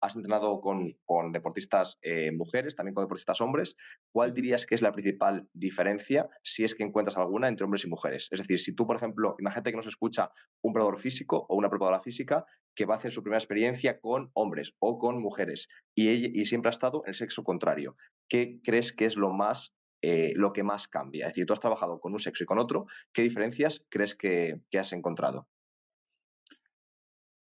has entrenado con deportistas mujeres, también con deportistas hombres. ¿Cuál Ujú. dirías que es la principal diferencia, si es que encuentras alguna, entre hombres y mujeres? Es decir, si tú, por ejemplo, imagínate que nos escucha un preparador físico o una preparadora física que va a hacer su primera experiencia con hombres o con mujeres y siempre ha estado en el sexo contrario. ¿Qué crees que es lo que más cambia? Es decir, tú has trabajado con un sexo y con otro, ¿qué diferencias crees que has encontrado?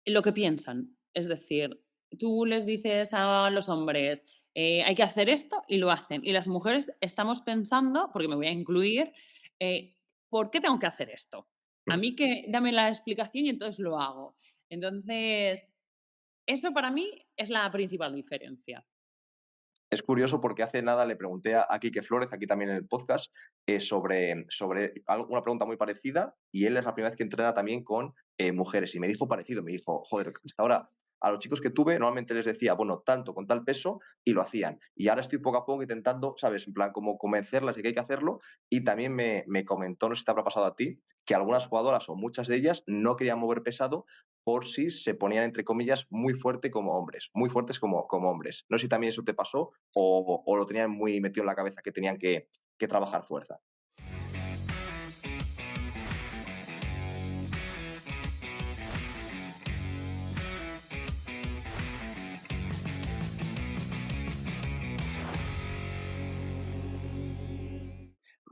Lo que piensan, es decir, tú les dices a los hombres, hay que hacer esto y lo hacen. Y las mujeres estamos pensando, porque me voy a incluir, ¿por qué tengo que hacer esto? A Mm. mí que dame la explicación y entonces lo hago. Entonces, eso para mí es la principal diferencia. Es curioso porque hace nada le pregunté a Quique Flórez, aquí también en el podcast, sobre una pregunta muy parecida, y él es la primera vez que entrena también con mujeres. Y me dijo parecido, me dijo, joder, hasta ahora a los chicos que tuve normalmente les decía, bueno, tanto con tal peso, y lo hacían. Y ahora estoy poco a poco intentando, ¿sabes? En plan, como convencerlas de que hay que hacerlo. Y también me comentó, no sé si te habrá pasado a ti, que algunas jugadoras o muchas de ellas no querían mover pesado por si se ponían, entre comillas, muy fuerte como hombres, muy fuertes como hombres. No sé si también eso te pasó o lo tenían muy metido en la cabeza que tenían que trabajar fuerza.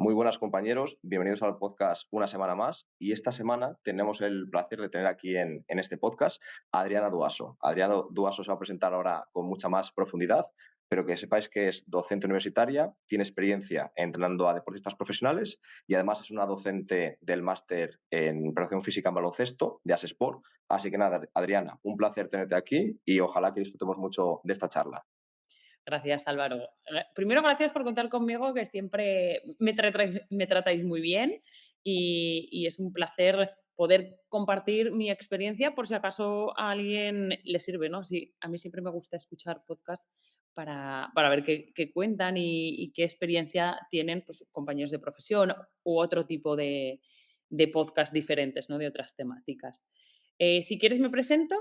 Muy buenas compañeros, bienvenidos al podcast una semana más y esta semana tenemos el placer de tener aquí en este podcast a Adriana Duaso. Adriana Duaso se va a presentar ahora con mucha más profundidad, pero que sepáis que es docente universitaria, tiene experiencia entrenando a deportistas profesionales y además es una docente del máster en preparación física en baloncesto de Asesport. Así que nada, Adriana, un placer tenerte aquí y ojalá que disfrutemos mucho de esta charla. Gracias, Álvaro. Primero, gracias por contar conmigo, que siempre me tratáis muy bien y es un placer poder compartir mi experiencia por si acaso a alguien le sirve, ¿no? Sí, a mí siempre me gusta escuchar podcasts para ver qué cuentan y qué experiencia tienen pues, compañeros de profesión u otro tipo de podcast diferentes, ¿no? De otras temáticas. Si quieres me presento.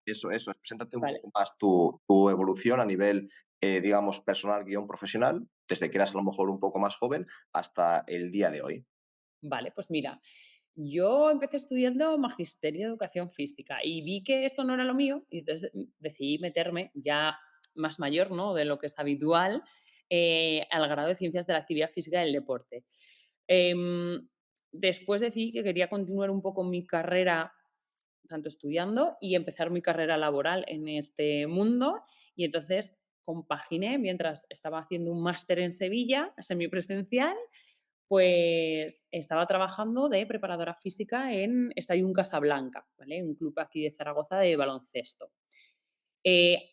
Eso, preséntate un Vale. poco más tu evolución a nivel, digamos, personal guión profesional, desde que eras a lo mejor un poco más joven hasta el día de hoy. Vale, pues mira, yo empecé estudiando magisterio de educación física y vi que eso no era lo mío y entonces decidí meterme ya más mayor, ¿no? De lo que es habitual, al grado de ciencias de la actividad física y del deporte. Em, Después decidí que quería continuar un poco mi carrera, tanto estudiando y empezar mi carrera laboral en este mundo y entonces compaginé mientras estaba haciendo un máster en Sevilla, semipresencial, pues estaba trabajando de preparadora física en Stadium Casablanca, ¿vale? Un club aquí de Zaragoza de baloncesto.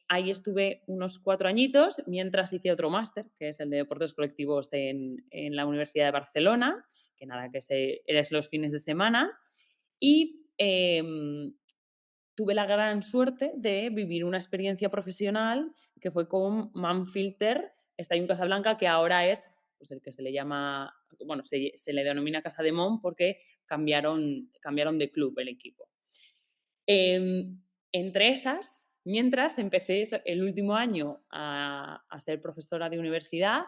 Ahí estuve unos 4 añitos mientras hice otro máster, que es el de deportes colectivos en la Universidad de Barcelona, que nada, eres los fines de semana. Y tuve la gran suerte de vivir una experiencia profesional que fue con Manfilter, Stadium Casablanca, que ahora es pues, el que se le llama, bueno, se le denomina Casa de Mon porque cambiaron de club el equipo. Entre esas, mientras empecé el último año a ser profesora de universidad,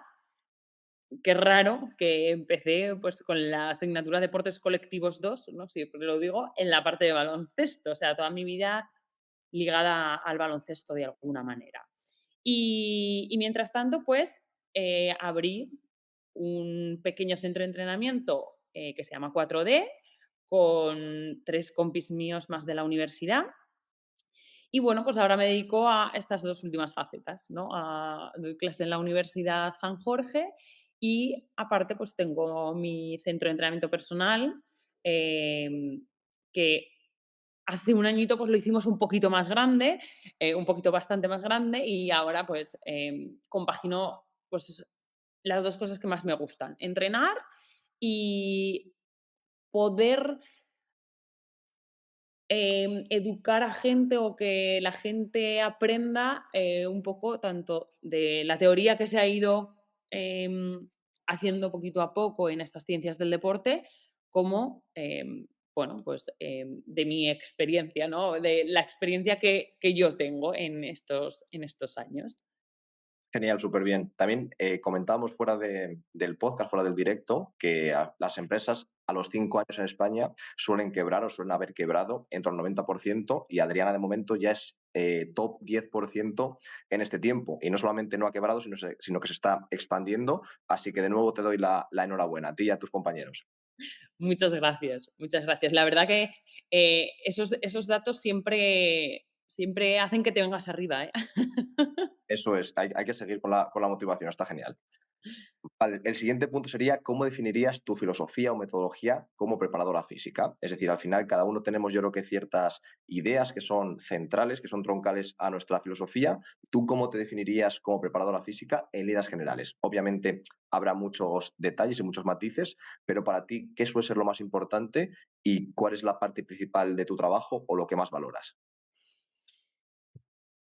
qué raro que empecé pues, con la asignatura de Deportes Colectivos 2, ¿no? Siempre lo digo, en la parte de baloncesto. O sea, toda mi vida ligada al baloncesto de alguna manera. Y mientras tanto, pues abrí un pequeño centro de entrenamiento que se llama 4D con 3 compis míos más de la universidad. Y bueno, pues ahora me dedico a estas 2 últimas facetas, ¿no? Doy clase en la Universidad San Jorge y aparte, pues tengo mi centro de entrenamiento personal, que hace un añito, pues lo hicimos un poquito más grande, un poquito bastante más grande y ahora, pues, compagino, pues, las 2 cosas que más me gustan: entrenar y poder educar a gente o que la gente aprenda un poco tanto de la teoría que se ha ido haciendo poquito a poco en estas ciencias del deporte, como bueno, pues de mi experiencia, ¿no? De la experiencia que yo tengo en estos años. Genial, súper bien. También comentábamos del podcast, fuera del directo, que las empresas a los 5 años en España suelen quebrar o suelen haber quebrado en torno al 90% y Adriana de momento ya es top 10% en este tiempo. Y no solamente no ha quebrado, sino que se está expandiendo. Así que de nuevo te doy la enhorabuena a ti y a tus compañeros. Muchas gracias, muchas gracias. La verdad que esos datos siempre hacen que te vengas arriba, ¿eh? Eso es, hay que seguir con la motivación, está genial. Vale, el siguiente punto sería cómo definirías tu filosofía o metodología como preparadora física. Es decir, al final cada uno tenemos yo creo que ciertas ideas que son centrales, que son troncales a nuestra filosofía. ¿Tú cómo te definirías como preparadora física en líneas generales? Obviamente habrá muchos detalles y muchos matices, pero para ti, ¿qué suele ser lo más importante y cuál es la parte principal de tu trabajo o lo que más valoras?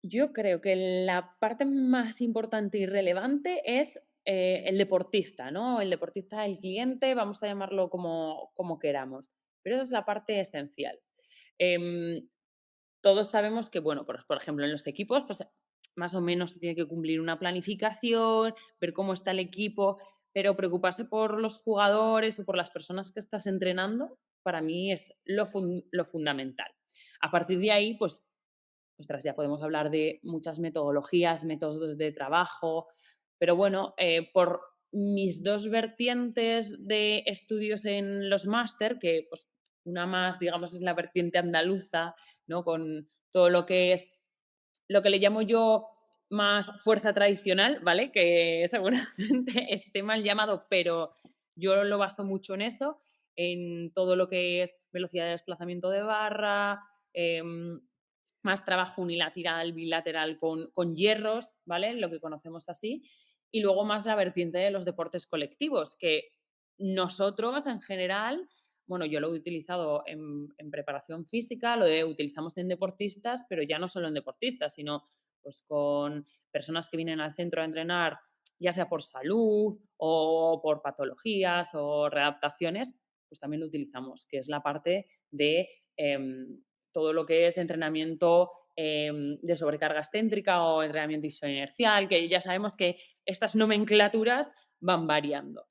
Yo creo que la parte más importante y relevante es el deportista, ¿no? El deportista, el cliente, vamos a llamarlo como queramos. Pero esa es la parte esencial. Em, Todos sabemos que, bueno, por ejemplo, en los equipos, pues más o menos se tiene que cumplir una planificación, ver cómo está el equipo, pero preocuparse por los jugadores o por las personas que estás entrenando, para mí es lo fundamental. A partir de ahí, pues, ostras, ya podemos hablar de muchas metodologías, métodos de trabajo, pero bueno, por mis dos vertientes de estudios en los máster, que pues una más, digamos, es la vertiente andaluza, ¿no? Con todo lo que es, lo que le llamo yo más fuerza tradicional, ¿vale? Que seguramente esté mal llamado, pero yo lo baso mucho en eso, en todo lo que es velocidad de desplazamiento de barra, más trabajo unilateral, bilateral con hierros, ¿vale? Lo que conocemos así. Y luego más la vertiente de los deportes colectivos, que nosotros en general, bueno, yo lo he utilizado en preparación física, utilizamos en deportistas, pero ya no solo en deportistas, sino pues con personas que vienen al centro a entrenar, ya sea por salud o por patologías o readaptaciones, pues también lo utilizamos, que es la parte de todo lo que es entrenamiento de sobrecarga excéntrica o entrenamiento isoinercial, que ya sabemos que estas nomenclaturas van variando.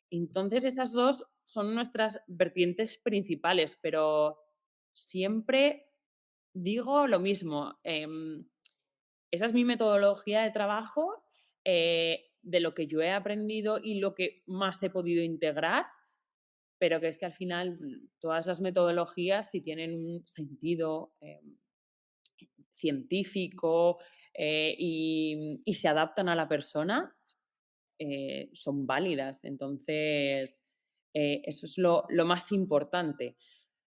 Entonces, esas dos son nuestras vertientes principales, pero siempre digo lo mismo. Esa es mi metodología de trabajo, de lo que yo he aprendido y lo que más he podido integrar, pero que es que al final todas las metodologías, si tienen un sentido científico y se adaptan a la persona, son válidas. Entonces, eso es lo más importante.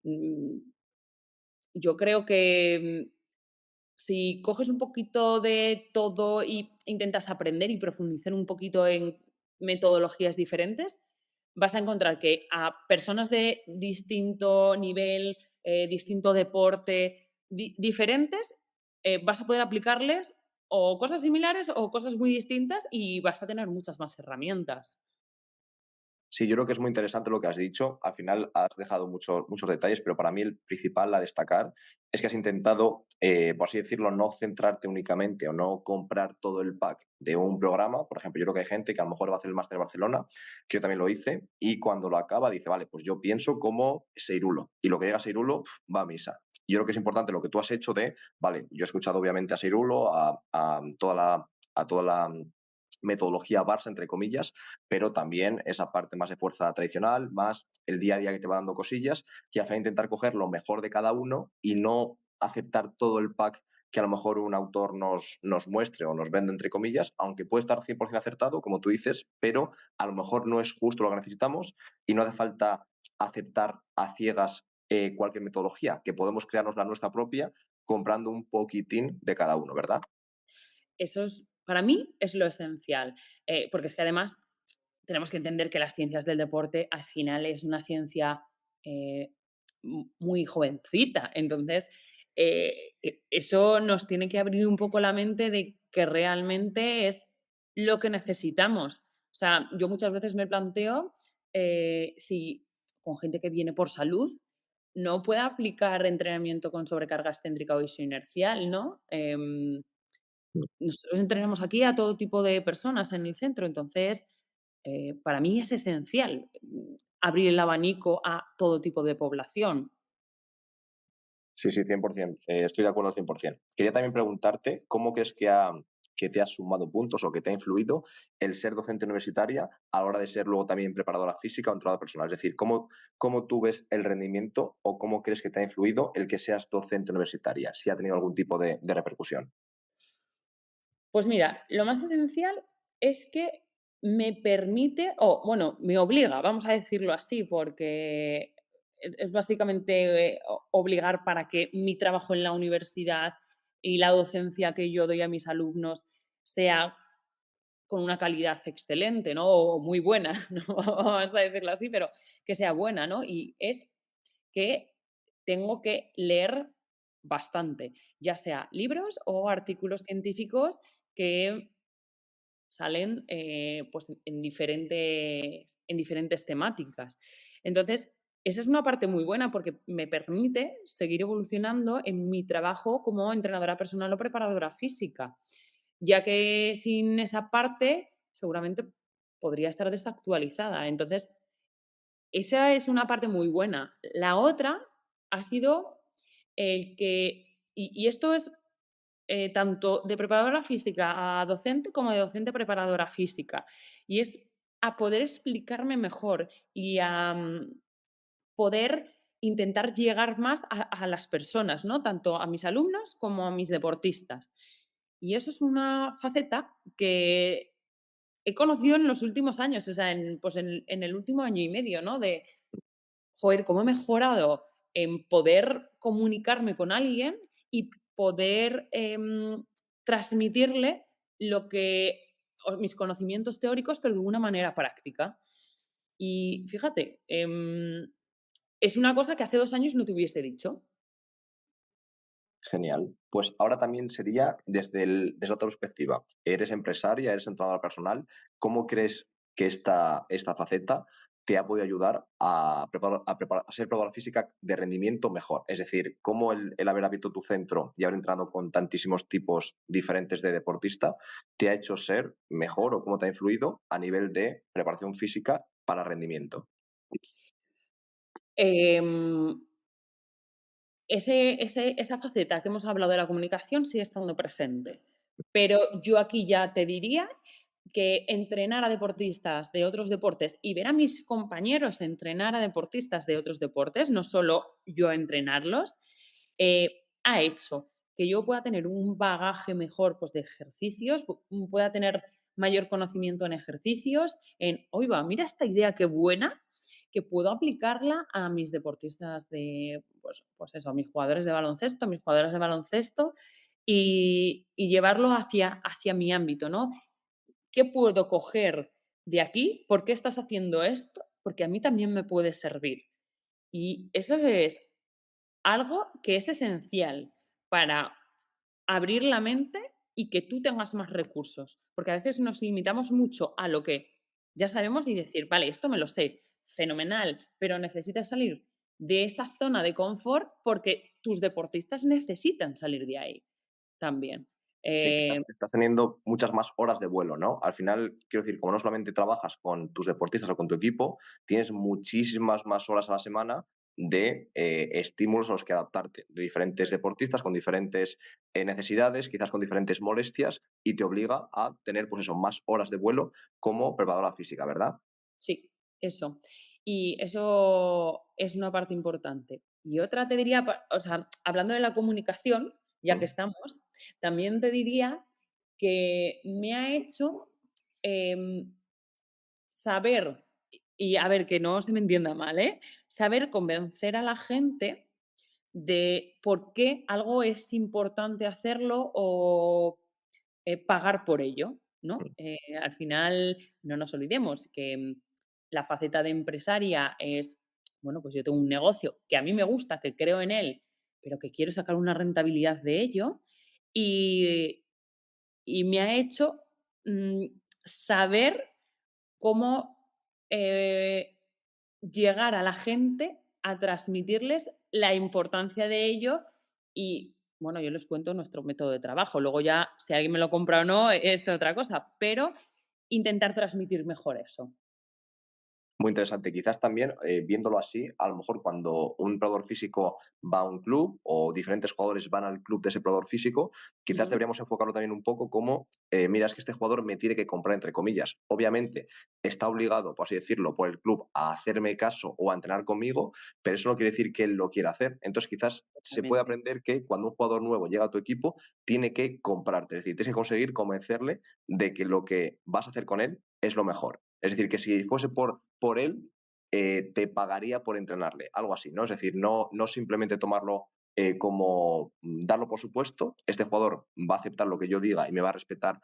Mm, Yo creo que si coges un poquito de todo y intentas aprender y profundizar un poquito en metodologías diferentes, vas a encontrar que a personas de distinto nivel, distinto deporte, diferentes, vas a poder aplicarles o cosas similares o cosas muy distintas y vas a tener muchas más herramientas. Sí, yo creo que es muy interesante lo que has dicho. Al final has dejado muchos detalles, pero para mí el principal a destacar es que has intentado, por así decirlo, no centrarte únicamente o no comprar todo el pack de un programa. Por ejemplo, yo creo que hay gente que a lo mejor va a hacer el máster de Barcelona, que yo también lo hice, y cuando lo acaba dice, vale, pues yo pienso como Seirulo, y lo que llega a Seirulo va a misa. Yo creo que es importante lo que tú has hecho vale, yo he escuchado obviamente a Seirulo, a toda la metodología Barça, entre comillas, pero también esa parte más de fuerza tradicional, más el día a día que te va dando cosillas, que al final intentar coger lo mejor de cada uno y no aceptar todo el pack que a lo mejor un autor nos muestre o nos vende, entre comillas, aunque puede estar 100% acertado, como tú dices, pero a lo mejor no es justo lo que necesitamos y no hace falta aceptar a ciegas cualquier metodología, que podemos crearnos la nuestra propia comprando un poquitín de cada uno, ¿verdad? Eso es, para mí, es lo esencial, porque es que además tenemos que entender que las ciencias del deporte al final es una ciencia eh, muy jovencita. Entonces, eso nos tiene que abrir un poco la mente de que realmente es lo que necesitamos. O sea, yo muchas veces me planteo si con gente que viene por salud, no pueda aplicar entrenamiento con sobrecarga excéntrica o isoinercial, ¿no? Nosotros entrenamos aquí a todo tipo de personas en el centro, entonces, para mí es esencial, abrir el abanico a todo tipo de población. Sí, sí, 100%. Estoy de acuerdo al 100%. Quería también preguntarte cómo crees que te ha sumado puntos o que te ha influido el ser docente universitaria a la hora de ser luego también preparadora física o entrenadora personal. Es decir, cómo tú ves el rendimiento o cómo crees que te ha influido el que seas docente universitaria, si ha tenido algún tipo de repercusión. Pues mira, lo más esencial es que me permite, o bueno, me obliga, vamos a decirlo así, porque es básicamente obligar para que mi trabajo en la universidad y la docencia que yo doy a mis alumnos sea con una calidad excelente, ¿no? O muy buena, ¿no? Vamos a decirlo así, pero que sea buena, ¿no? Y es que tengo que leer bastante, ya sea libros o artículos científicos que salen pues en diferentes temáticas. Entonces, esa es una parte muy buena porque me permite seguir evolucionando en mi trabajo como entrenadora personal o preparadora física, ya que sin esa parte seguramente podría estar desactualizada. Entonces, esa es una parte muy buena. La otra ha sido el que, y esto es tanto de preparadora física a docente como de docente a preparadora física, y es a poder explicarme mejor y a poder intentar llegar más a las personas, ¿no? Tanto a mis alumnos como a mis deportistas. Y eso es una faceta que he conocido en los últimos años, o sea, pues en el último año y medio, ¿no? De, joder, cómo he mejorado en poder comunicarme con alguien y poder transmitirle lo que, o mis conocimientos teóricos, pero de una manera práctica. Y fíjate, es una cosa que hace 2 años no te hubiese dicho. Genial. Pues ahora también sería desde otra perspectiva. Eres empresaria, eres entrenadora personal. ¿Cómo crees que esta faceta te ha podido ayudar a ser preparadora física de rendimiento mejor? Es decir, ¿cómo el haber abierto tu centro y haber entrado con tantísimos tipos diferentes de deportista te ha hecho ser mejor o cómo te ha influido a nivel de preparación física para rendimiento? Em, esa faceta que hemos hablado de la comunicación sigue estando presente. Pero yo aquí ya te diría que entrenar a deportistas de otros deportes y ver a mis compañeros entrenar a deportistas de otros deportes, no solo yo entrenarlos, ha hecho que yo pueda tener un bagaje mejor pues, de ejercicios, pueda tener mayor conocimiento en ejercicios, en, oiga, mira esta idea qué buena, que puedo aplicarla a mis deportistas de, pues eso, a mis jugadores de baloncesto, a mis jugadoras de baloncesto y llevarlo hacia mi ámbito, ¿no? ¿Qué puedo coger de aquí? ¿Por qué estás haciendo esto? Porque a mí también me puede servir. Y eso es algo que es esencial para abrir la mente y que tú tengas más recursos, porque a veces nos limitamos mucho a lo que ya sabemos y decir, vale, esto me lo sé, fenomenal, pero necesitas salir de esa zona de confort porque tus deportistas necesitan salir de ahí también. Sí, Eh, estás teniendo muchas más horas de vuelo, ¿no? Al final, quiero decir, como no solamente trabajas con tus deportistas o con tu equipo, tienes muchísimas más horas a la semana de estímulos a los que adaptarte, de diferentes deportistas con diferentes necesidades, quizás con diferentes molestias, y te obliga a tener, pues eso, más horas de vuelo como preparadora física, ¿verdad? sí, eso. Y eso es una parte importante. Y otra te diría, o sea, hablando de la comunicación, ya que Mm, estamos, también te diría que me ha hecho em, saber, y a ver, que no se me entienda mal, ¿eh? Saber convencer a la gente de por qué algo es importante hacerlo o pagar por ello, ¿no? mm. Al final, no nos olvidemos que la faceta de empresaria es, bueno, pues yo tengo un negocio que a mí me gusta, que creo en él, pero que quiero sacar una rentabilidad de ello y, y me ha hecho saber cómo llegar a la gente a transmitirles la importancia de ello y, bueno, yo les cuento nuestro método de trabajo. Luego ya, si alguien me lo compra o no, es otra cosa, pero intentar transmitir mejor eso. Muy interesante. Quizás también, viéndolo así, a lo mejor cuando un preparador físico va a un club o diferentes jugadores van al club de ese preparador físico, quizás Ujú. deberíamos enfocarlo también un poco como, mira, es que este jugador me tiene que comprar, entre comillas. Obviamente, está obligado, por así decirlo, por el club a hacerme caso o a entrenar conmigo, pero eso no quiere decir que él lo quiera hacer. Entonces, quizás se puede Totalmente. aprender que cuando un jugador nuevo llega a tu equipo, tiene que comprarte. Es decir, tienes que conseguir convencerle de que lo que vas a hacer con él es lo mejor. Es decir, que si fuese por él, te pagaría por entrenarle, algo así, ¿no? Es decir, no simplemente tomarlo como darlo por supuesto, este jugador va a aceptar lo que yo diga y me va a respetar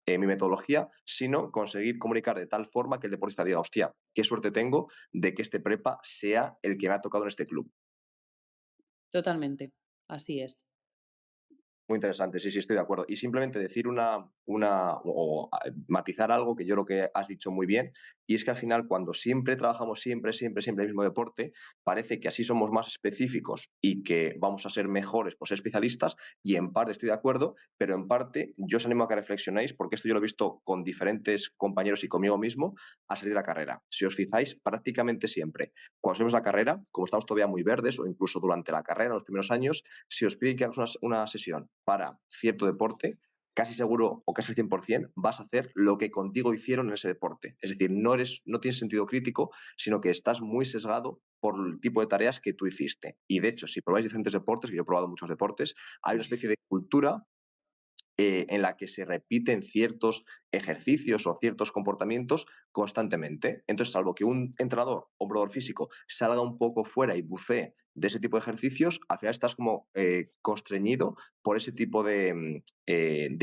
mi metodología, sino conseguir comunicar de tal forma que el deportista diga, hostia, qué suerte tengo de que este prepa sea el que me ha tocado en este club. Totalmente. Así es. Muy interesante, sí, sí, estoy de acuerdo. Y simplemente decir matizar algo que yo creo que has dicho muy bien, y es que al final cuando siempre trabajamos siempre el mismo deporte, parece que así somos más específicos y que vamos a ser mejores por ser especialistas, y en parte estoy de acuerdo, pero en parte yo os animo a que reflexionéis, porque esto yo lo he visto con diferentes compañeros y conmigo mismo, a salir de la carrera. Si os fijáis, prácticamente siempre, cuando salimos de la carrera, como estamos todavía muy verdes, o incluso durante la carrera, en los primeros años, si os piden que hagas una sesión para cierto deporte, casi seguro o casi al 100% vas a hacer lo que contigo hicieron en ese deporte. Es decir, no tienes sentido crítico, sino que estás muy sesgado por el tipo de tareas que tú hiciste. Y de hecho, si probáis diferentes deportes, que yo he probado muchos deportes, hay una especie de cultura en la que se repiten ciertos ejercicios o ciertos comportamientos constantemente. Entonces, salvo que un entrenador o un probador físico salga un poco fuera y bucee de ese tipo de ejercicios, al final estás como constreñido por ese tipo de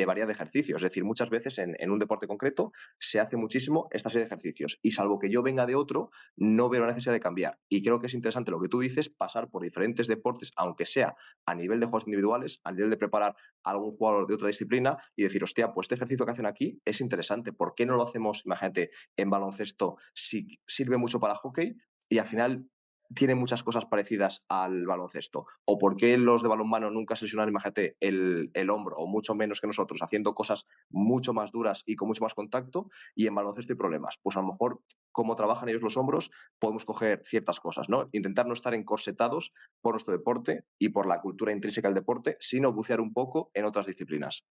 variedad de ejercicios. Es decir, muchas veces en un deporte concreto se hace muchísimo esta serie de ejercicios y salvo que yo venga de otro, no veo la necesidad de cambiar. Y creo que es interesante lo que tú dices, pasar por diferentes deportes, aunque sea a nivel de juegos individuales, a nivel de preparar a algún jugador de otra disciplina y decir, hostia, pues este ejercicio que hacen aquí es interesante, ¿por qué no lo hacemos, imagínate, en baloncesto, si sirve mucho para hockey y al final tiene muchas cosas parecidas al baloncesto? ¿O por qué los de balonmano nunca se lesionan, imagínate, el hombro, o mucho menos que nosotros, haciendo cosas mucho más duras y con mucho más contacto, y en baloncesto hay problemas? Pues a lo mejor, como trabajan ellos los hombros, podemos coger ciertas cosas, ¿no? Intentar no estar encorsetados por nuestro deporte y por la cultura intrínseca del deporte, sino bucear un poco en otras disciplinas.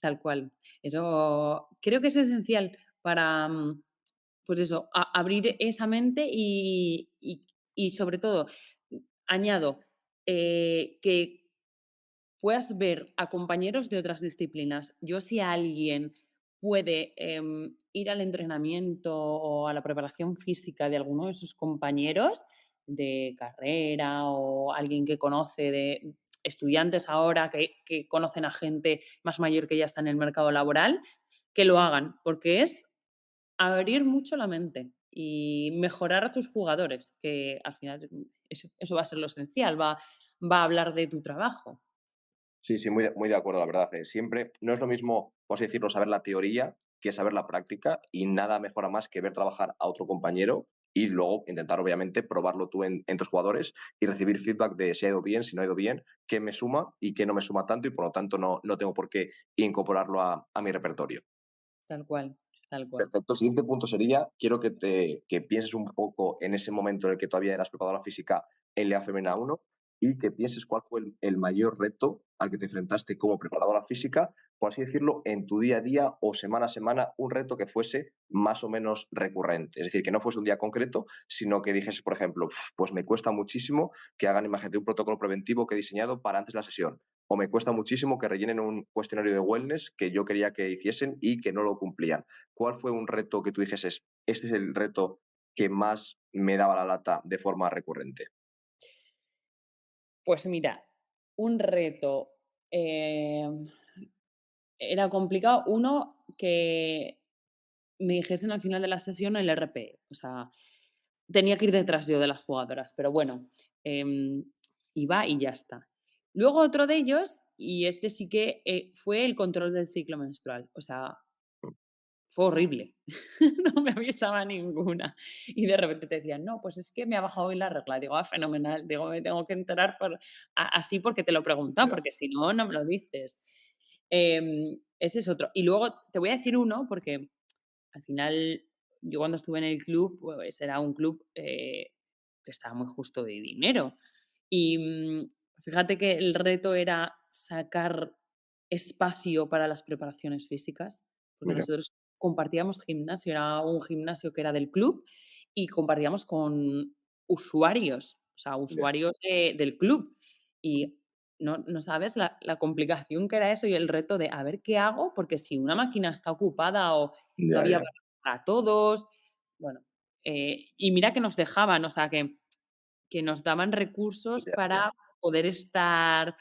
Tal cual. Eso creo que es esencial para, pues eso, abrir esa mente y sobre todo, añado, que puedas ver a compañeros de otras disciplinas. Yo si alguien puede ir al entrenamiento o a la preparación física de alguno de sus compañeros de carrera o alguien que conoce de estudiantes ahora que conocen a gente más mayor que ya está en el mercado laboral, que lo hagan, porque es abrir mucho la mente y mejorar a tus jugadores, que al final eso va a ser lo esencial, va a hablar de tu trabajo, Sí, sí, muy de acuerdo, la verdad. Siempre no es lo mismo, por así decirlo, saber la teoría que saber la práctica y nada mejora más que ver trabajar a otro compañero y luego intentar, obviamente, probarlo tú en tus jugadores y recibir feedback de si ha ido bien, si no ha ido bien, qué me suma y qué no me suma tanto y por lo tanto no tengo por qué incorporarlo a mi repertorio. tal cual, tal cual. Perfecto. El siguiente punto sería, quiero que pienses un poco en ese momento en el que todavía eras preparadora física en la Femena 1 y que pienses cuál fue el mayor reto al que te enfrentaste como preparadora física, por así decirlo, en tu día a día o semana a semana, un reto que fuese más o menos recurrente. Es decir, que no fuese un día concreto, sino que dijes, por ejemplo, pues me cuesta muchísimo que hagan imagen de un protocolo preventivo que he diseñado para antes de la sesión. O me cuesta muchísimo que rellenen un cuestionario de wellness que yo quería que hiciesen y que no lo cumplían. ¿Cuál fue un reto que tú dijeses, este es el reto que más me daba la lata de forma recurrente? Pues mira, un reto, era complicado. Uno, que me dijesen al final de la sesión el RP. O sea, tenía que ir detrás yo de las jugadoras, pero bueno, em, iba y ya está. Luego otro de ellos, y este sí que fue el control del ciclo menstrual. O sea, fue horrible. No me avisaba ninguna. Y de repente te decían: "No, pues es que me ha bajado hoy la regla". Digo: "Ah, fenomenal". Digo: "Me tengo que enterar así porque te lo he preguntado, Ya, porque si no, no me lo dices". Ese es otro. Y luego te voy a decir uno, porque al final yo cuando estuve en el club, pues era un club, que estaba muy justo de dinero. Y, fíjate que el reto era sacar espacio para las preparaciones físicas, porque mira, nosotros compartíamos gimnasio, era un gimnasio que era del club y compartíamos con usuarios, o sea, ya, usuarios del club. Y no sabes la complicación que era eso y el reto de a ver qué hago, porque si una máquina está ocupada o no ya, había ya, para todos, bueno, y mira que nos dejaban, o sea, que nos daban recursos ya. para poder estar,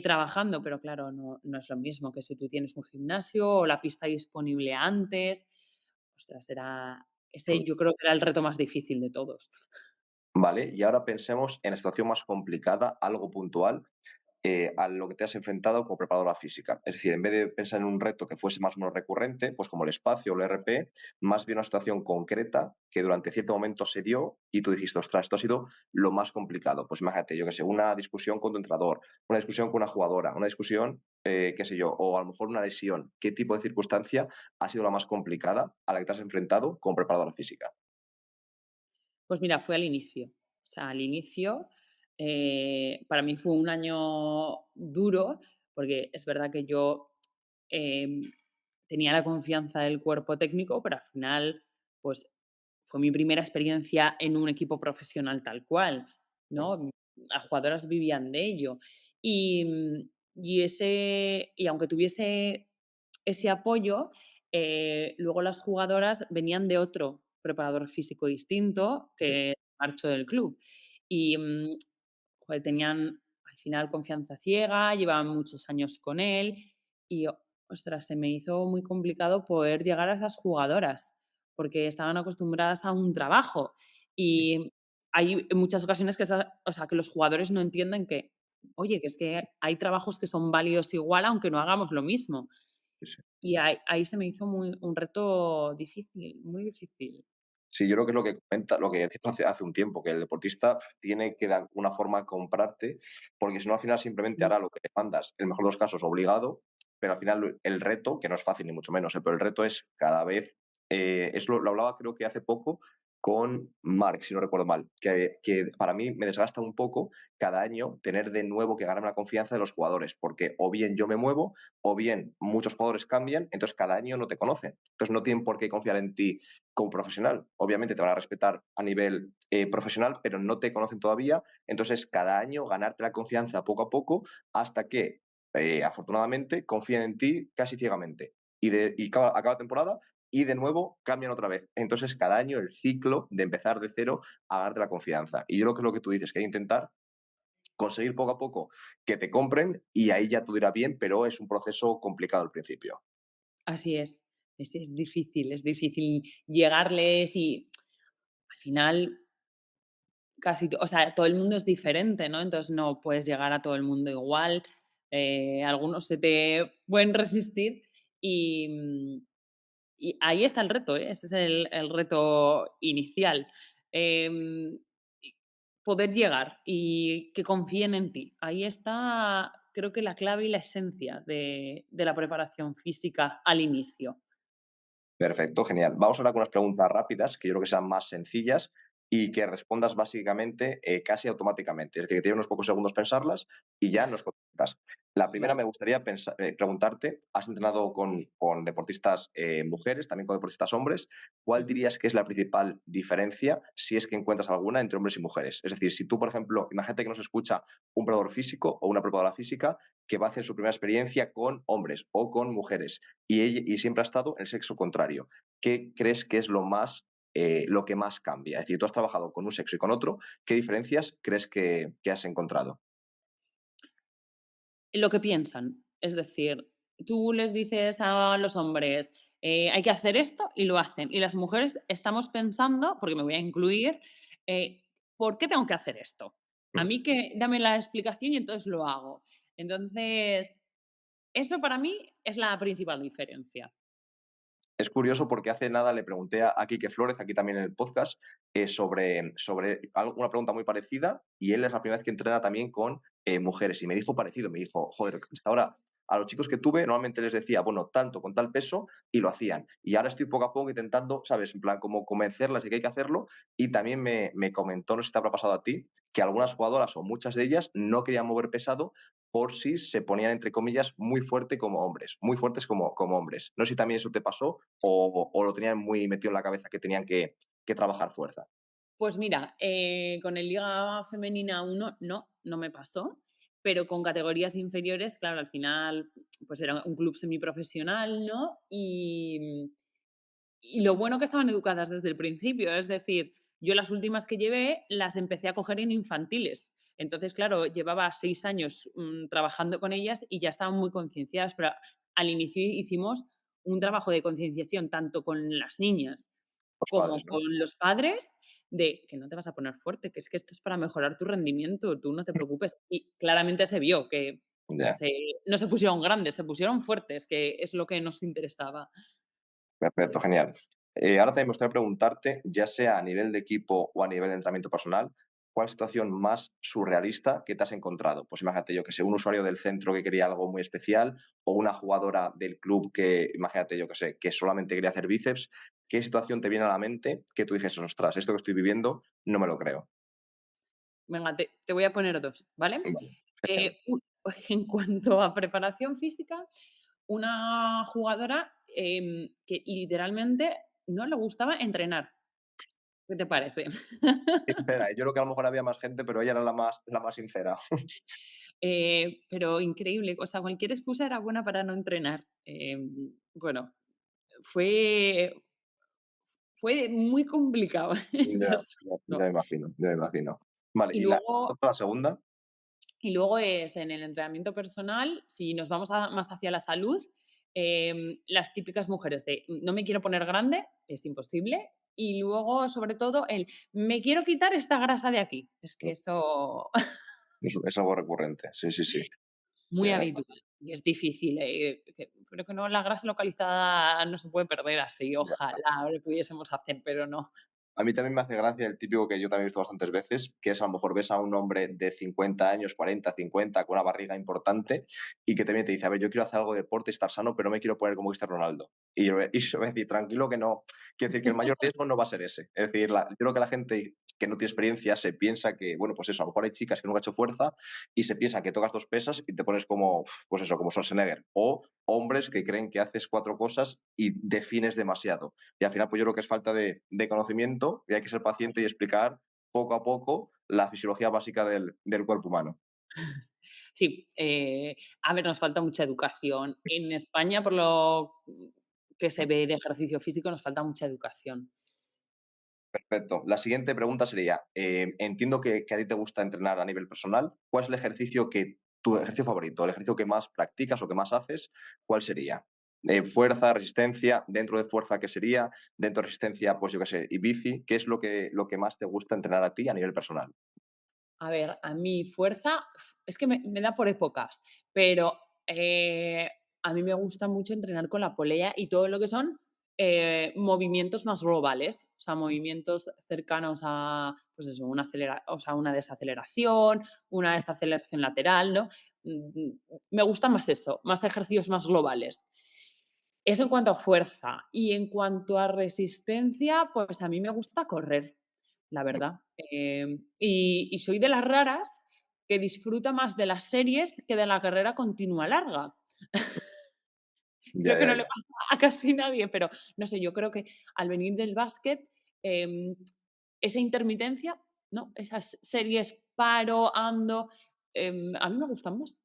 trabajando, pero claro, no es lo mismo que si tú tienes un gimnasio o la pista disponible antes. Ostras, era ese yo creo que era el reto más difícil de todos. Vale, y ahora pensemos en la situación más complicada, algo puntual, a lo que te has enfrentado como preparadora física. Es decir, en vez de pensar en un reto que fuese más o menos recurrente, pues como el espacio o el RP, más bien una situación concreta que durante cierto momento se dio y tú dijiste, ostras, esto ha sido lo más complicado. Pues imagínate, yo qué sé, una discusión con tu entrenador, una discusión con una jugadora, una discusión, qué sé yo, o a lo mejor una lesión. ¿Qué tipo de circunstancia ha sido la más complicada a la que te has enfrentado como preparadora física? Pues mira, fue al inicio. O sea, al inicio, para mí fue un año duro, porque es verdad que yo, em, tenía la confianza del cuerpo técnico, pero al final, pues, fue mi primera experiencia en un equipo profesional tal cual, ¿no? Las jugadoras vivían de ello. Y, y aunque tuviese ese apoyo, luego las jugadoras venían de otro preparador físico distinto que marchó del club. Y, joder, tenían al final confianza ciega, llevaban muchos años con él y, ostras, se me hizo muy complicado poder llegar a esas jugadoras, porque estaban acostumbradas a un trabajo. Y hay muchas ocasiones que, o sea, que los jugadores no entienden que, oye, que es que hay trabajos que son válidos igual aunque no hagamos lo mismo. Sí, sí. Y ahí se me hizo un reto difícil, muy difícil. Sí, yo creo que es lo que comenta, lo que decías hace un tiempo, que el deportista tiene que de alguna forma comprarte, porque si no al final simplemente Mm. hará lo que le mandas, en el mejor de los casos obligado, pero al final el reto, que no es fácil ni mucho menos, pero el reto es cada vez, lo hablaba creo que hace poco con Mark, si no recuerdo mal, que para mí me desgasta un poco cada año tener de nuevo que ganarme la confianza de los jugadores, porque o bien yo me muevo, o bien muchos jugadores cambian, entonces cada año no te conocen, entonces no tienen por qué confiar en ti como profesional. Obviamente te van a respetar a nivel profesional, pero no te conocen todavía. Entonces, cada año ganarte la confianza poco a poco hasta que, afortunadamente, confíen en ti casi ciegamente. Acaba la temporada y de nuevo cambian otra vez. Entonces, cada año el ciclo de empezar de cero a ganarte la confianza. Y yo creo que es lo que tú dices, que hay que intentar conseguir poco a poco que te compren y ahí ya tú dirás bien, pero es un proceso complicado al principio. Así es difícil llegarles y al final o sea, todo el mundo es diferente, ¿no? Entonces no puedes llegar a todo el mundo igual, algunos se te pueden resistir y, y ahí está el reto, ¿eh? Ese es el reto inicial. Y poder llegar y que confíen en ti. Ahí está, creo que la clave y la esencia de la preparación física al inicio. Perfecto, genial. Vamos ahora con unas preguntas rápidas, que yo creo que sean más sencillas y que respondas básicamente casi automáticamente. Es decir, que tienes unos pocos segundos pensarlas y ya nos contestas. La primera Vale. me gustaría preguntarte, has entrenado con deportistas mujeres, también con deportistas hombres. ¿Cuál Ujú. dirías que es la principal diferencia, si es que encuentras alguna, entre hombres y mujeres? Es decir, si tú, por ejemplo, imagínate que nos escucha un preparador físico o una preparadora física que va a hacer su primera experiencia con hombres o con mujeres y siempre ha estado en el sexo contrario. ¿Qué crees que es lo que más cambia? Es decir, tú has trabajado con un sexo y con otro, ¿qué diferencias crees que has encontrado? Lo que piensan, es decir, tú les dices a los hombres, hay que hacer esto y lo hacen. Y las mujeres estamos pensando, porque me voy a incluir, ¿por qué tengo que hacer esto? A Mm. mí que dame la explicación y entonces lo hago. Entonces, eso para mí es la principal diferencia. Es curioso porque hace nada le pregunté a Quique Flórez, aquí también en el podcast, sobre una pregunta muy parecida y él es la primera vez que entrena también con mujeres y me dijo parecido, me dijo, joder, hasta ahora a los chicos que tuve normalmente les decía, bueno, tanto con tal peso y lo hacían. Y ahora estoy poco a poco intentando, ¿sabes? En plan, como convencerlas de que hay que hacerlo y también me comentó, no sé si te habrá pasado a ti, que algunas jugadoras o muchas de ellas no querían mover pesado por si se ponían, entre comillas, muy fuerte como hombres, muy fuertes como hombres. No sé si también eso te pasó o lo tenían muy metido en la cabeza que tenían que trabajar fuerza. Pues mira, con el Liga Femenina 1 no me pasó, pero con categorías inferiores, claro, al final, pues era un club semiprofesional, ¿no? Y lo bueno que estaban educadas desde el principio, es decir, yo las últimas que llevé las empecé a coger en infantiles. Entonces, claro, llevaba 6 años, trabajando con ellas y ya estaban muy concienciadas, pero al inicio hicimos un trabajo de concienciación tanto con las niñas Los como padres, con ¿no? los padres de que no te vas a poner fuerte, que es que esto es para mejorar tu rendimiento, tú no te preocupes. Y claramente se vio que Ya, se no se pusieron grandes, se pusieron fuertes, que es lo que nos interesaba. perfecto, genial. Ahora también me gustaría preguntarte, ya sea a nivel de equipo o a nivel de entrenamiento personal, ¿cuál situación más surrealista que te has encontrado? Pues imagínate yo que sé, un usuario del centro que quería algo muy especial o una jugadora del club que, imagínate yo que sé, que solamente quería hacer bíceps. ¿Qué situación te viene a la mente que tú dices, ostras, esto que estoy viviendo no me lo creo? Venga, te voy a poner 2, ¿vale? Vale, genial. U en cuanto a preparación física, una jugadora, que literalmente no le gustaba entrenar. ¿Qué te parece? Sincera, yo creo que a lo mejor había más gente, pero ella era la más sincera. Pero increíble, o sea, cualquier excusa era buena para no entrenar. Bueno, fue fue muy complicado este Ya, ya asunto. me imagino, ya me imagino. Vale, Y y la luego la segunda, Y luego es en el entrenamiento personal, si nos vamos más hacia la salud, las típicas mujeres de no me quiero poner grande, es imposible. Y luego, sobre todo, el me quiero quitar esta grasa de aquí. Es que eso es algo recurrente. Sí, sí, sí. muy Eh, habitual. Y es difícil, pero que no, la grasa localizada no se puede perder así. ya. Ojalá lo pudiésemos hacer, pero no. A mí también me hace gracia el típico que yo también he visto bastantes veces, que es a lo mejor ves a un hombre de 50 años, 40, 50, con una barriga importante y que también te dice, a ver, yo quiero hacer algo de deporte, estar sano, pero no me quiero poner como Cristiano Ronaldo. Y yo voy a decir, tranquilo que no, quiero decir que el mayor riesgo no va a ser ese. Es decir, yo creo que la gente que no tiene experiencia se piensa que, bueno, pues eso, a lo mejor hay chicas que nunca han hecho fuerza y se piensa que tocas dos pesas y te pones como, pues eso, como Schwarzenegger. O hombres que creen que haces cuatro cosas y defines demasiado. Y al final, pues yo creo que es falta de conocimiento y hay que ser paciente y explicar poco a poco la fisiología básica del cuerpo humano. Sí, a ver, nos falta mucha educación. En España, por lo que se ve de ejercicio físico, nos falta mucha educación. Perfecto. La siguiente pregunta sería, entiendo que a ti te gusta entrenar a nivel personal. ¿Cuál es el ejercicio tu ejercicio favorito, el ejercicio que más practicas o que más haces? ¿Cuál sería? Fuerza, resistencia, dentro de fuerza, ¿qué sería? Dentro de resistencia, pues yo qué sé, y bici. ¿Qué es lo que más te gusta entrenar a ti a nivel personal? A ver, a mí fuerza, es que me da por épocas, pero a mí me gusta mucho entrenar con la polea y todo lo que son movimientos más globales, o sea, movimientos cercanos a, pues eso, o sea, una desaceleración, una desaceleración lateral, ¿no? Me gusta más eso, más ejercicios más globales. Eso en cuanto a fuerza. Y en cuanto a resistencia, pues a mí me gusta correr, la verdad. Y soy de las raras que disfruta más de las series que de la carrera continua larga. Ya, Creo que ya, no le ya. pasa a casi nadie, pero no sé, yo creo que al venir del básquet, esa intermitencia, ¿no? Esas series paro, ando, a mí me gustan más.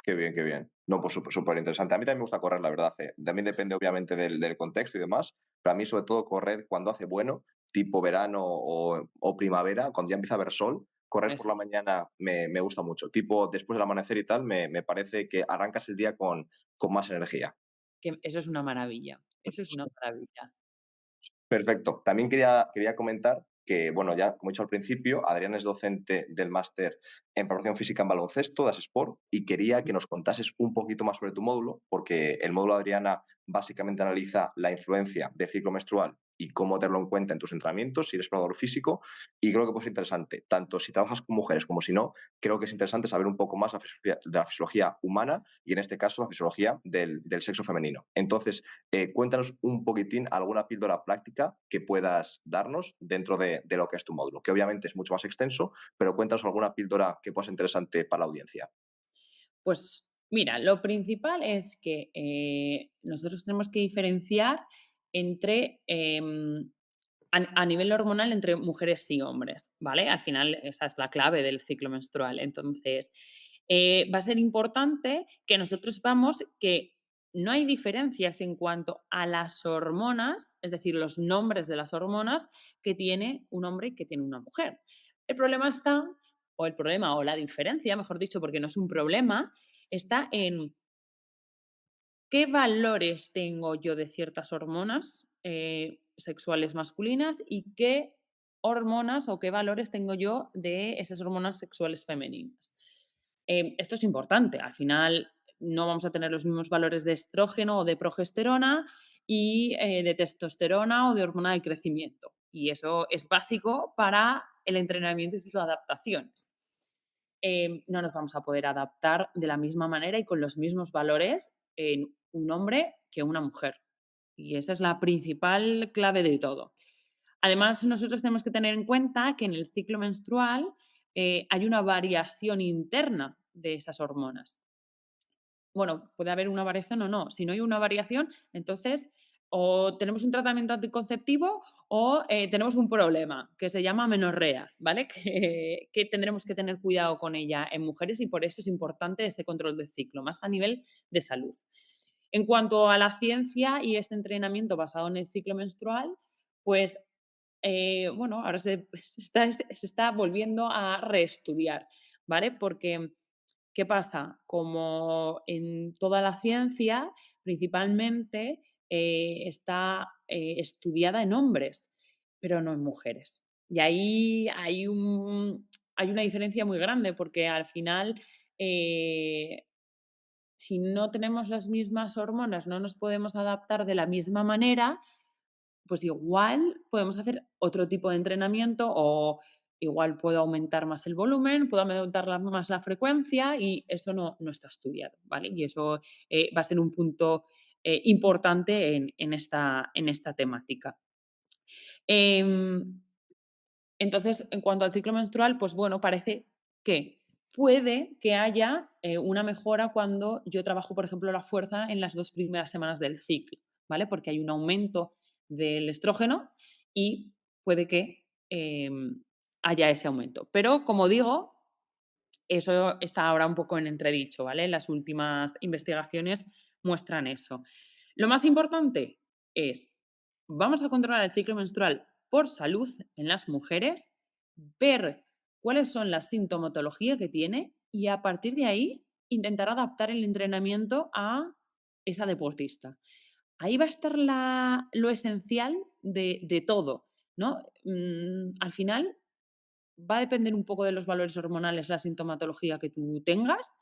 Qué bien, qué bien. No, pues súper interesante. A mí también me gusta correr, la verdad. También depende, obviamente, del contexto y demás. Pero a mí, sobre todo, correr cuando hace bueno, tipo verano o primavera, cuando ya empieza a haber sol. Correr por Eso la es, mañana me gusta mucho. Tipo, después del amanecer y tal, me parece que arrancas el día con más energía. que eso es una maravilla. Eso es una maravilla. Perfecto. También quería comentar que, bueno, ya como he dicho al principio, Adriana es docente del máster en preparación física en baloncesto, das Sport, y quería que nos contases un poquito más sobre tu módulo, porque el módulo de Adriana básicamente analiza la influencia del ciclo menstrual y cómo tenerlo en cuenta en tus entrenamientos, si eres preparador físico, y creo que puede ser interesante, tanto si trabajas con mujeres como si no, creo que es interesante saber un poco más de la fisiología humana y en este caso la fisiología del sexo femenino. Entonces, cuéntanos un poquitín alguna píldora práctica que puedas darnos dentro de lo que es tu módulo, que obviamente es mucho más extenso, pero cuéntanos alguna píldora que pueda ser interesante para la audiencia. Pues mira, lo principal es que nosotros tenemos que diferenciar entre, a nivel hormonal, entre mujeres y hombres, ¿vale? Al final esa es la clave del ciclo menstrual. Entonces, va a ser importante que nosotros sepamos que no hay diferencias en cuanto a las hormonas, es decir, los nombres de las hormonas que tiene un hombre y que tiene una mujer. El problema está, o el problema, o la diferencia, mejor dicho, porque no es un problema, está en qué valores tengo yo de ciertas hormonas sexuales masculinas y qué hormonas o qué valores tengo yo de esas hormonas sexuales femeninas. Esto es importante. Al final no vamos a tener los mismos valores de estrógeno o de progesterona y de testosterona o de hormona de crecimiento. Y eso es básico para el entrenamiento y sus adaptaciones. No nos vamos a poder adaptar de la misma manera y con los mismos valores en un hombre que una mujer. Y esa es la principal clave de todo. Además, nosotros tenemos que tener en cuenta que en el ciclo menstrual hay una variación interna de esas hormonas. Bueno, puede haber una variación o no. Si no hay una variación, entonces o tenemos un tratamiento anticonceptivo o tenemos un problema que se llama menorrea, ¿vale? Que tendremos que tener cuidado con ella en mujeres y por eso es importante ese control del ciclo, más a nivel de salud. En cuanto a la ciencia y este entrenamiento basado en el ciclo menstrual, pues bueno, ahora se está volviendo a reestudiar, ¿vale? Porque, ¿qué pasa? Como en toda la ciencia, principalmente está estudiada en hombres, pero no en mujeres. Y ahí hay una diferencia muy grande porque al final, eh, si no tenemos las mismas hormonas, no nos podemos adaptar de la misma manera, pues igual podemos hacer otro tipo de entrenamiento o igual puedo aumentar más el volumen, puedo aumentar más la frecuencia y eso no está estudiado, ¿vale? Y eso va a ser un punto importante en esta temática. Em, entonces, en cuanto al ciclo menstrual, pues bueno, parece que puede que haya una mejora cuando yo trabajo, por ejemplo, la fuerza en las 2 primeras semanas del ciclo, ¿vale? Porque hay un aumento del estrógeno y puede que haya ese aumento. Pero, como digo, eso está ahora un poco en entredicho, ¿vale? Las últimas investigaciones muestran eso. Lo más importante es, vamos a controlar el ciclo menstrual por salud en las mujeres, ver cuáles son las sintomatología que tiene y a partir de ahí intentar adaptar el entrenamiento a esa deportista. Ahí va a estar lo esencial de todo, ¿no? Al final va a depender un poco de los valores hormonales, la sintomatología que tú tengas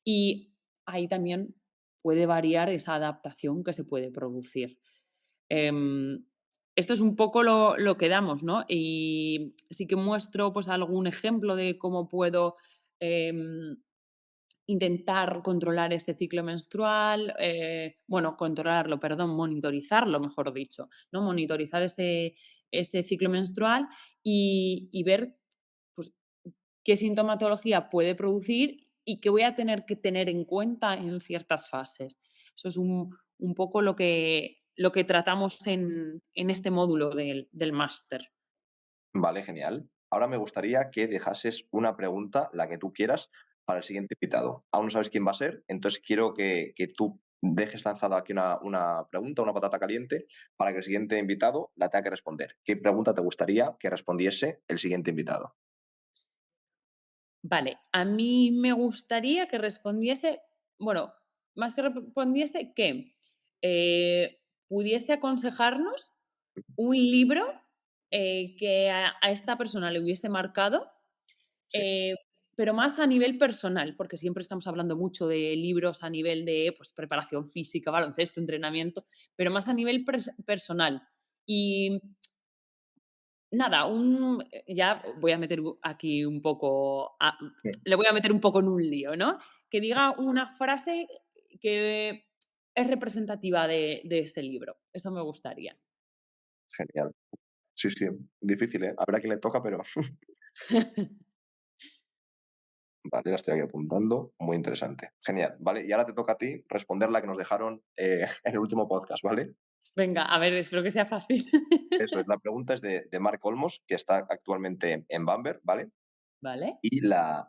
y ahí también puede variar esa adaptación que se puede producir. Em, Esto es un poco lo que damos, ¿no? Y sí que muestro pues algún ejemplo de cómo puedo em, intentar controlar este ciclo menstrual, bueno, controlarlo, perdón, monitorizarlo, mejor dicho, ¿no? Monitorizar este ciclo menstrual y ver pues, qué sintomatología puede producir y qué voy a tener que tener en cuenta en ciertas fases. Eso es un poco lo que tratamos en este módulo del máster. Vale, genial. Ahora me gustaría que dejases una pregunta, la que tú quieras, para el siguiente invitado. Aún no sabes quién va a ser, entonces quiero que tú dejes lanzado aquí una pregunta, una patata caliente, para que el siguiente invitado la tenga que responder. ¿Qué pregunta te gustaría que respondiese el siguiente invitado? Vale, a mí me gustaría que respondiese, bueno, más que respondiese, que pudiese aconsejarnos un libro que a esta persona le hubiese marcado, Sí, eh, pero más a nivel personal, porque siempre estamos hablando mucho de libros a nivel de pues, preparación física, baloncesto, entrenamiento, pero más a nivel personal. Y nada, ya voy a meter aquí un poco, sí, le voy a meter un poco en un lío, ¿no? Que diga una frase que es representativa de ese libro. Eso me gustaría. genial. Sí, sí, difícil, ¿eh? A ver a quién le toca, pero vale, la estoy aquí apuntando. Muy interesante. Genial, ¿vale? Y ahora te toca a ti responder la que nos dejaron en el último podcast, ¿vale? Venga, a ver, espero que sea fácil. Eso es, la pregunta es de Mark Olmos, que está actualmente en Bamberg, ¿vale? ¿Vale? Y la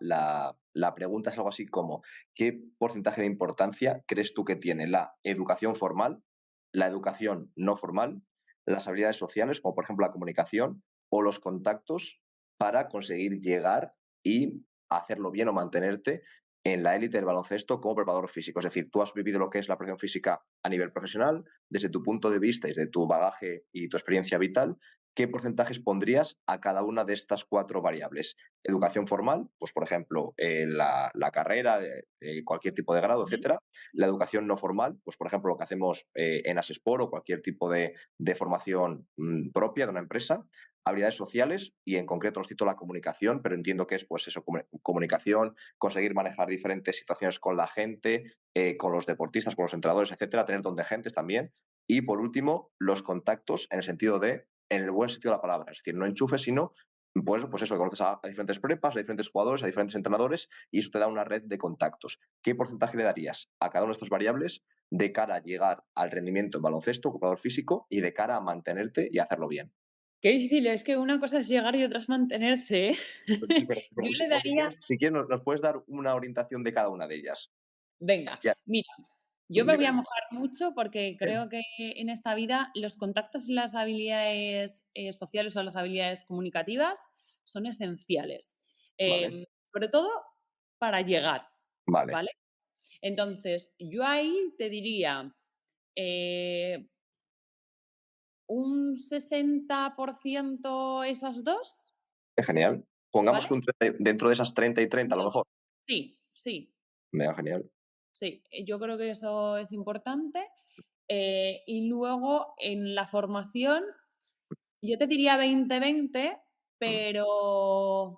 pregunta es algo así como, ¿qué porcentaje de importancia crees tú que tiene la educación formal, la educación no formal, las habilidades sociales, como por ejemplo la comunicación, o los contactos para conseguir llegar y hacerlo bien o mantenerte en la élite del baloncesto como preparador físico? Es decir, tú has vivido lo que es la preparación física a nivel profesional, desde tu punto de vista y desde tu bagaje y tu experiencia vital, ¿qué porcentajes pondrías a cada una de estas cuatro variables? Educación formal, pues por ejemplo, la carrera, cualquier tipo de grado, Ujú. etcétera. La educación no formal, pues por ejemplo, lo que hacemos en Asespor o cualquier tipo de formación propia de una empresa. Habilidades sociales y en concreto nos cito la comunicación, pero entiendo que es pues eso, comunicación, conseguir manejar diferentes situaciones con la gente, con los deportistas, con los entrenadores, etcétera, tener don de gentes también. Y por último, los contactos en el sentido de, en el buen sentido de la palabra, es decir, no enchufes, sino pues eso, conoces a diferentes prepas, a diferentes jugadores, a diferentes entrenadores y eso te da una red de contactos. ¿Qué porcentaje le darías a cada una de estas variables de cara a llegar al rendimiento en baloncesto, jugador físico y de cara a mantenerte y hacerlo bien? Qué difícil, es que una cosa es llegar y otra es mantenerse, ¿eh? Sí, pero, Yo si, le o si daría quieres, si quieres nos puedes dar una orientación de cada una de ellas. venga, Ya, mira, yo me voy dime. a mojar mucho porque Bien, creo que en esta vida los contactos y las habilidades, sociales o las habilidades comunicativas son esenciales, vale, sobre todo para llegar, vale, ¿vale? Entonces, yo ahí te diría, eh, un 60% esas 2, genial. Pongamos ¿vale? que dentro de esas 30 y 30 a lo mejor. Sí, sí, Mega genial. sí, yo creo que eso es importante. Y luego en la formación, yo te diría 20-20, Mm,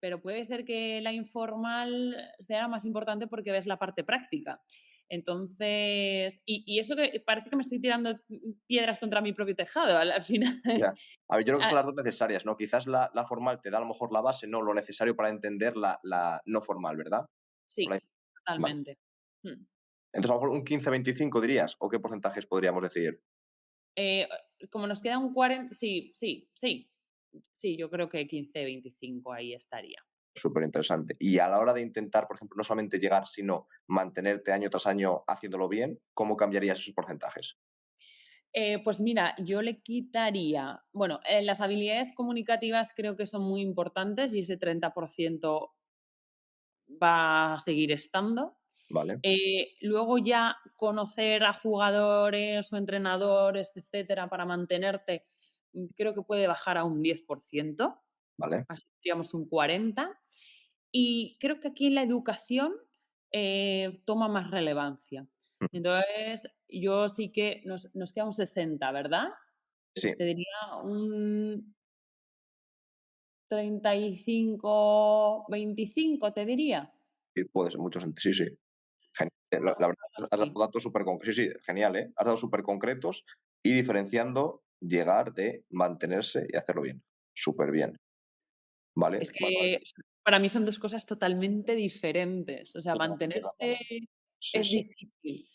pero puede ser que la informal sea más importante porque ves la parte práctica. Entonces, y eso que parece que me estoy tirando piedras contra mi propio tejado al final. ya. A ver, yo creo que Ah, son las dos necesarias, ¿no? Quizás la formal te da a lo mejor la base, no lo necesario para entender la no formal, ¿verdad? Por ahí. sí, Vale. totalmente. Mm. Entonces, a lo mejor un 15-25 dirías, ¿o qué porcentajes podríamos decir? Eh, como nos queda un 40, sí, sí, sí. Sí, yo creo que 15-25 ahí estaría. Súper interesante. Y a la hora de intentar, por ejemplo, no solamente llegar, sino mantenerte año tras año haciéndolo bien, ¿cómo cambiarías esos porcentajes? Pues mira, yo le quitaría, bueno, las habilidades comunicativas creo que son muy importantes y ese 30% va a seguir estando. ¿Vale? Luego ya conocer a jugadores o entrenadores, etcétera, para mantenerte, creo que puede bajar a un 10%, ¿Vale? así diríamos un 40%. Y creo que aquí la educación toma más relevancia. Ujú. Entonces, yo sí que nos queda un 60, ¿verdad? Pues Sí, te diría un 35-25, te diría. sí, puede ser mucho sentido. Sí, sí. Genial. La verdad, Algo has dado así. datos súper concretos. Sí, sí, genial, ¿eh? Has dado súper concretos y diferenciando llegar de mantenerse y hacerlo bien. Súper bien. ¿Vale? Es Vale, vale. que para mí son 2 cosas totalmente diferentes. O sea, Claro, tienes mantenerse razón. Sí, es sí. difícil,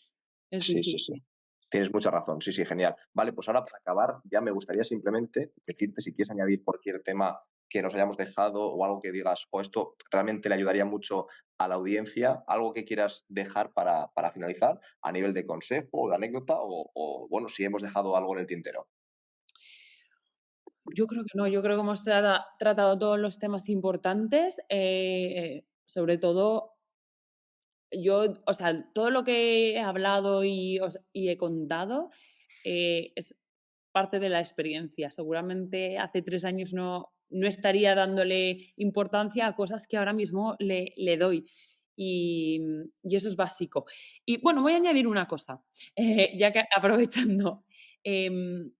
es Sí, sí, sí. difícil. Tienes mucha razón. Sí, sí, genial. Vale, pues ahora para acabar, ya me gustaría simplemente decirte si quieres añadir cualquier tema que nos hayamos dejado o algo que digas, o esto realmente le ayudaría mucho a la audiencia, algo que quieras dejar para finalizar a nivel de consejo o de anécdota o, bueno, si hemos dejado algo en el tintero. Yo creo que no, yo creo que hemos tratado todos los temas importantes, sobre todo yo, o sea, todo lo que he hablado y he contado, es parte de la experiencia. Seguramente hace 3 años no estaría dándole importancia a cosas que ahora mismo le doy. Y eso es básico. Y bueno, voy a añadir una cosa, ya que aprovechando. em,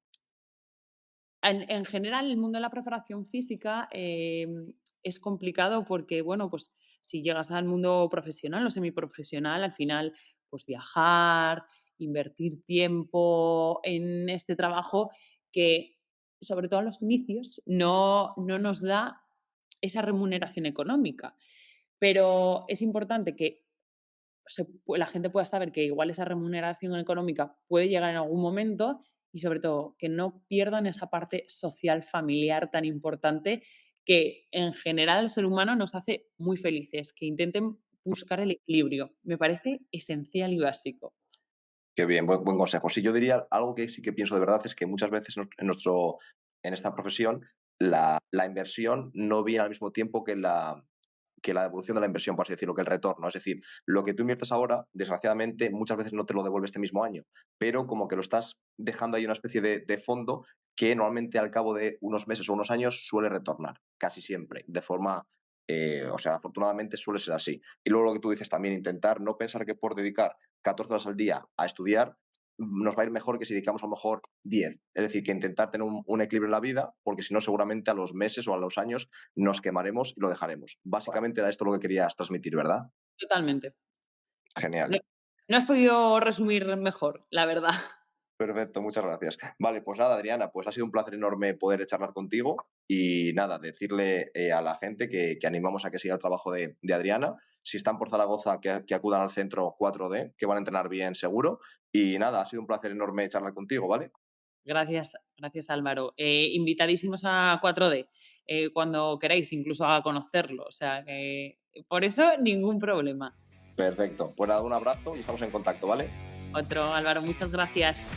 en general, el mundo de la preparación física, es complicado porque, bueno, pues si llegas al mundo profesional o semiprofesional, al final, pues viajar, invertir tiempo en este trabajo que, sobre todo a los inicios, no nos da esa remuneración económica. Pero es importante que la gente pueda saber que igual esa remuneración económica puede llegar en algún momento y sobre todo que no pierdan esa parte social, familiar tan importante que en general el ser humano nos hace muy felices, que intenten buscar el equilibrio. Me parece esencial y básico. Qué bien, buen consejo. Sí, yo diría algo que sí que pienso de verdad es que muchas veces en esta profesión la inversión no viene al mismo tiempo que la devolución de la inversión, por así decirlo, que el retorno. Es decir, lo que tú inviertes ahora, desgraciadamente, muchas veces no te lo devuelve este mismo año, pero como que lo estás dejando ahí una especie de fondo que normalmente al cabo de unos meses o unos años suele retornar, casi siempre, de forma, o sea, afortunadamente suele ser así. Y luego lo que tú dices también, intentar no pensar que por dedicar 14 horas al día a estudiar, nos va a ir mejor que si dedicamos a lo mejor 10. Es decir, que intentar tener un equilibrio en la vida, porque si no, seguramente a los meses o a los años nos quemaremos y lo dejaremos. Básicamente era esto lo que querías transmitir, ¿verdad? Totalmente. No, Genial. no has podido resumir mejor, la verdad. Perfecto, muchas gracias. Vale, pues nada, Adriana, pues ha sido un placer enorme poder charlar contigo y nada, decirle a la gente que animamos a que siga el trabajo de Adriana. Si están por Zaragoza, que acudan al centro 4D, que van a entrenar bien seguro. Y nada, ha sido un placer enorme charlar contigo, ¿vale? Gracias, gracias Álvaro. Invitadísimos a 4D cuando queráis, incluso a conocerlo. O sea, que por eso ningún problema. Perfecto. Pues nada, un abrazo y estamos en contacto, ¿vale? Otro, Álvaro, muchas gracias.